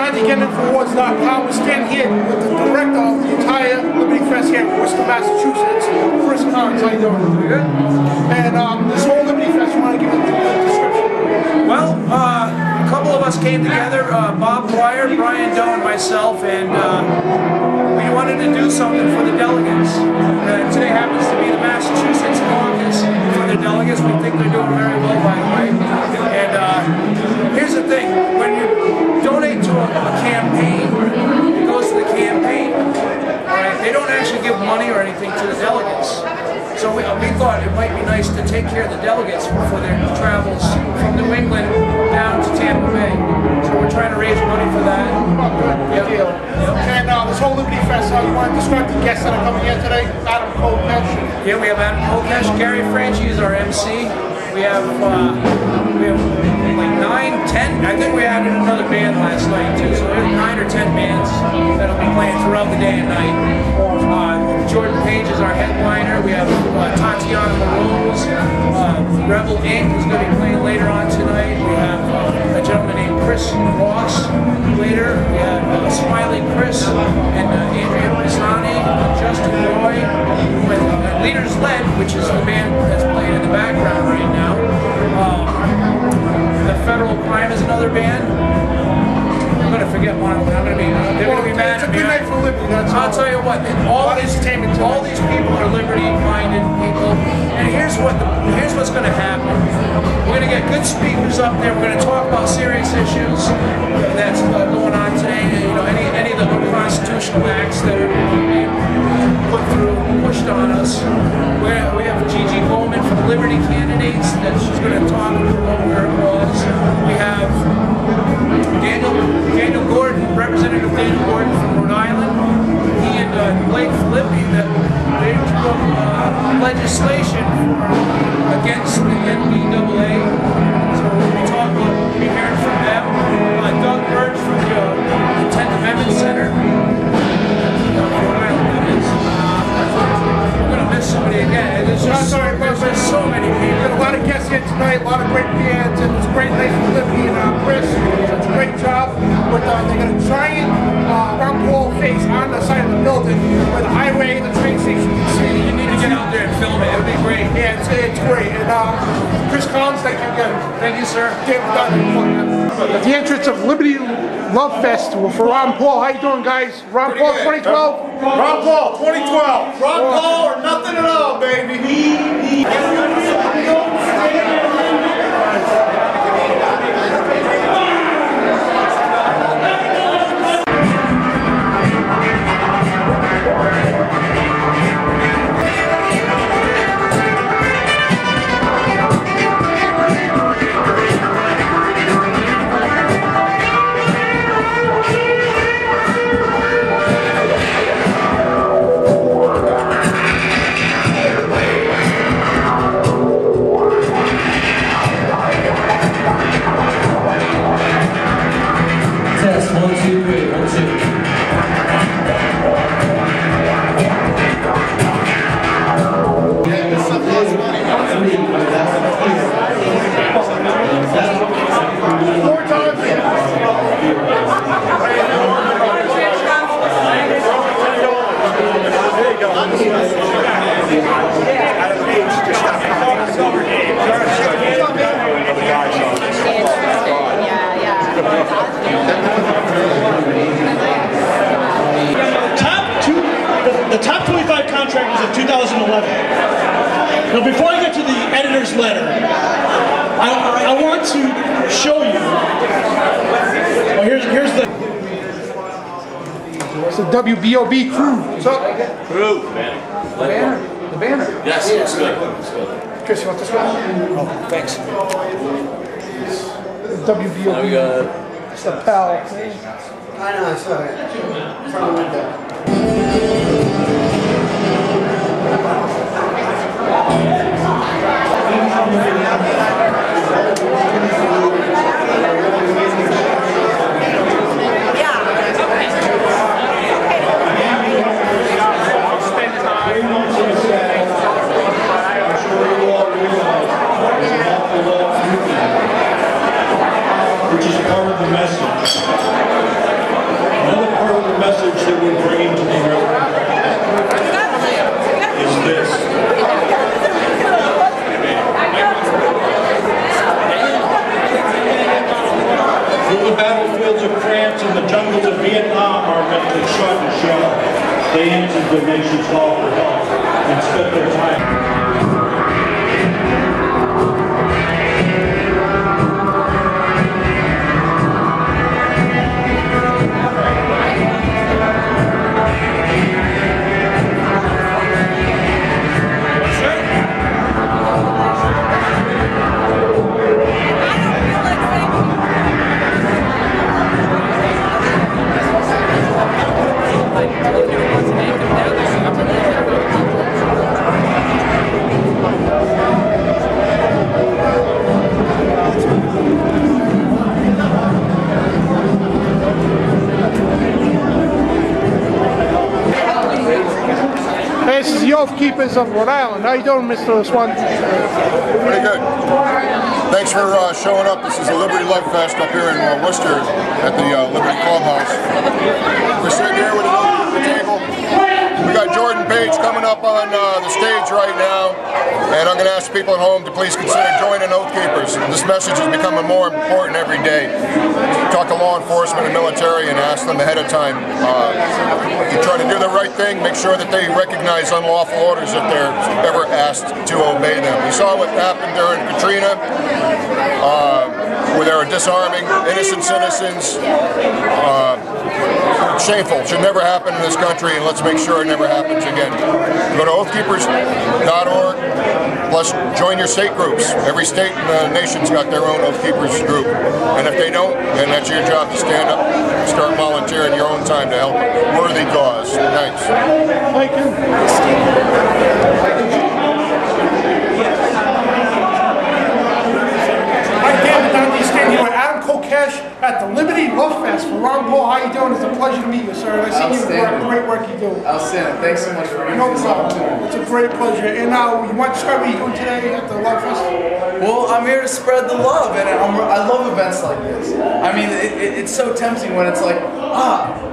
Bidondi again, Infowars.com. We're standing here with the director of the entire Liberty Fest here in Worcester, Massachusetts, Chris Collins. How you doing? Pretty good. And this whole Liberty Fest, you want to give it a description? Well, a couple of us came together, Bob Dwyer, Brian Doe, and myself, and we wanted to do something for the delegates. Today happens to be the Massachusetts caucus for the delegates. We think they're doing very well, by the way. And here's the thing, when you donate to a campaign, it goes to the campaign. Right? They don't actually give money or anything to the delegates. So we thought it might be nice to take care of the delegates for their travels from New England down to Tampa Bay. So we're trying to raise money for that. Good deal. And this whole Liberty Fest, you want to describe the guests that are coming here today? Adam Kokesh. Yeah, we have Adam Kokesh. Gary Franchi is our MC. We have like 9, 10. I think we added another band last night too. So there's 9 or 10 bands that'll be playing throughout the day and night. Jordan Page is our headliner. We have Tatiana Rose, Rebel Inc. is going to be playing later on tonight. We have a gentleman named Chris Ross later. We have Smiley Chris and Andrea Pisani, Justin Roy, with Leaders Led, which is the band that's playing in the background right now. The Federal Crime is another band. I'm going to forget one of them. They're going to be mad at me. It's a good night for Liberty. I'll tell you what, all these people are liberty-minded people, and here's what's going to happen. We're going to get good speakers up there. We're going to talk about serious issues that's going on today. You know, any of the unconstitutional acts that are being pushed on us. We have Gigi Bowman from Liberty Candidates that she's going to talk about her cause. We have Daniel Gordon, Representative Daniel Gordon from Rhode Island. He and Blake Filippi, they took legislation against the NBAA. So we'll be hearing from them. Doug Birch from the 10th Amendment Center. We're going to miss somebody again. There's so many people. We got a lot of guests here tonight, a lot of great bands, and it's a great night for Liberty. And Chris, such a great job. But they got a giant round wall face on the side of the building where the highway and the train station you can see. You need to get out there and film it. It would be great. Yeah, it's great. And Chris Collins, thank you again. Thank you, sir. At the entrance of Liberty Love Festival for Ron Paul. How you doing, guys? Ron Paul 2012? Ron Paul 2012. Ron Paul or nothing at all, baby. The top 25 contract was in 2011. Now, before I get to the editor's letter, I want to show you. Well, here's the. It's the WBOB crew. What's up? Crew, man. The banner. Yes, it's good. It's good. Chris, you want this one? Oh, thanks. The WBOB. It's the pal. I know, I saw it. From the window. Which is part of the message. comrades in the jungles of Vietnam are meant to shun and shell. They answered the nation's call for help and spent their time. This is the Oath Keepers of Rhode Island. How you doing, Mr. Swan? Pretty good. Thanks for showing up. This is the Liberty Love Fest up here in Worcester at the Liberty Clubhouse. We're sitting here with another table. We got Jordan Page coming up on the stage right now, and I'm going to ask people at home to please consider joining Oath Keepers. This message is becoming more important every day. Talk to law enforcement and military and ask them ahead of time. You try to do the right thing, make sure that they recognize unlawful orders if they're ever asked to obey them. We saw what happened during Katrina, where they were disarming innocent citizens. Shameful. Should never happen in this country, and let's make sure it never happens again. Go to oathkeepers.org, plus join your state groups. Every state in the nation's got their own Oath Keepers group, and if they don't, then that's your job to stand up, start volunteering your own time to help a worthy cause. Thanks. Thank you. Bidondi standing here with Adam Kokesh at the Liberty Love Fest for Ron Paul. How you doing? It's a pleasure to meet you, sir. And I see you work, great work you do. Outstanding. Thanks so much for giving me this opportunity. It's a great pleasure. And now, you want to describe what you're doing today at the Love Fest? Well, I'm here to spread the love, and I love events like this. I mean, it's so tempting when it's like,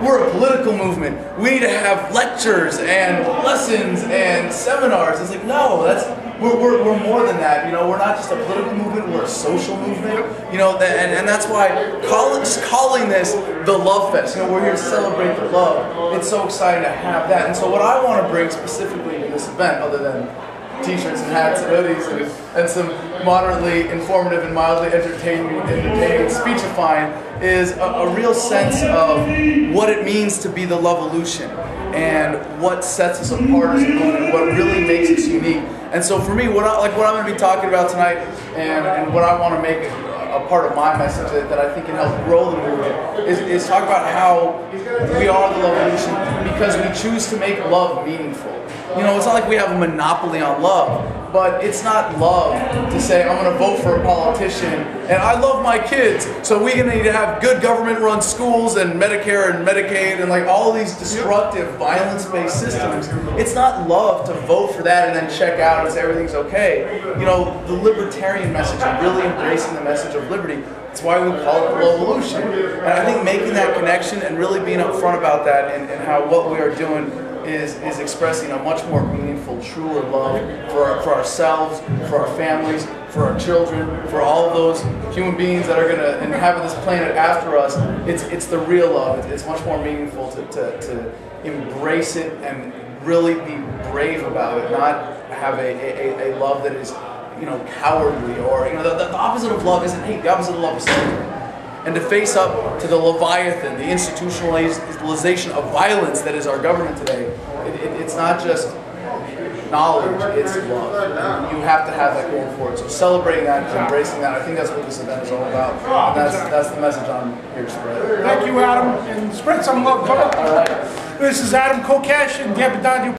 we're a political movement. We need to have lectures and lessons and seminars. It's like, no, we're more than that. You know, we're not just a political movement, we're a social movement. You know, and that's why just calling this the Love Fest. You know, we're here to celebrate the love. It's so exciting to have that. And so what I want to bring specifically to this event, other than t-shirts and hats and hoodies and some moderately informative and mildly entertaining speechifying, is a real sense of what it means to be the Lovolution and what sets us apart as a movement, what really makes us unique. And so for me, what I'm going to be talking about tonight, and what I want to make a part of my message that I think can help grow the movement, is talk about how we are the Lovolution because we choose to make love meaningful. You know, it's not like we have a monopoly on love, but it's not love to say, I'm going to vote for a politician, and I love my kids, so we're going to need to have good government-run schools and Medicare and Medicaid and like all these disruptive, violence-based systems. It's not love to vote for that and then check out and say everything's okay. You know, the libertarian message of really embracing the message of liberty, that's why we call it the Lovolution. And I think making that connection and really being upfront about that and how what we are doing is expressing a much more meaningful, truer love for ourselves, for our families, for our children, for all of those human beings that are going to inhabit this planet after us. It's the real love. It's much more meaningful to embrace it and really be brave about it, not have a love that is, you know, cowardly, or, you know, the opposite of love isn't hate. The opposite of love is surrender. And to face up to the Leviathan, the institutionalization of violence that is our government today, it's not just knowledge, it's love. You have to have that going for it. So celebrating that and embracing that, I think that's what this event is all about. And that's the message I'm here to spread. Thank you, Adam, and spread some love. Come on. All right. This is Adam Kokesh and Bidondi.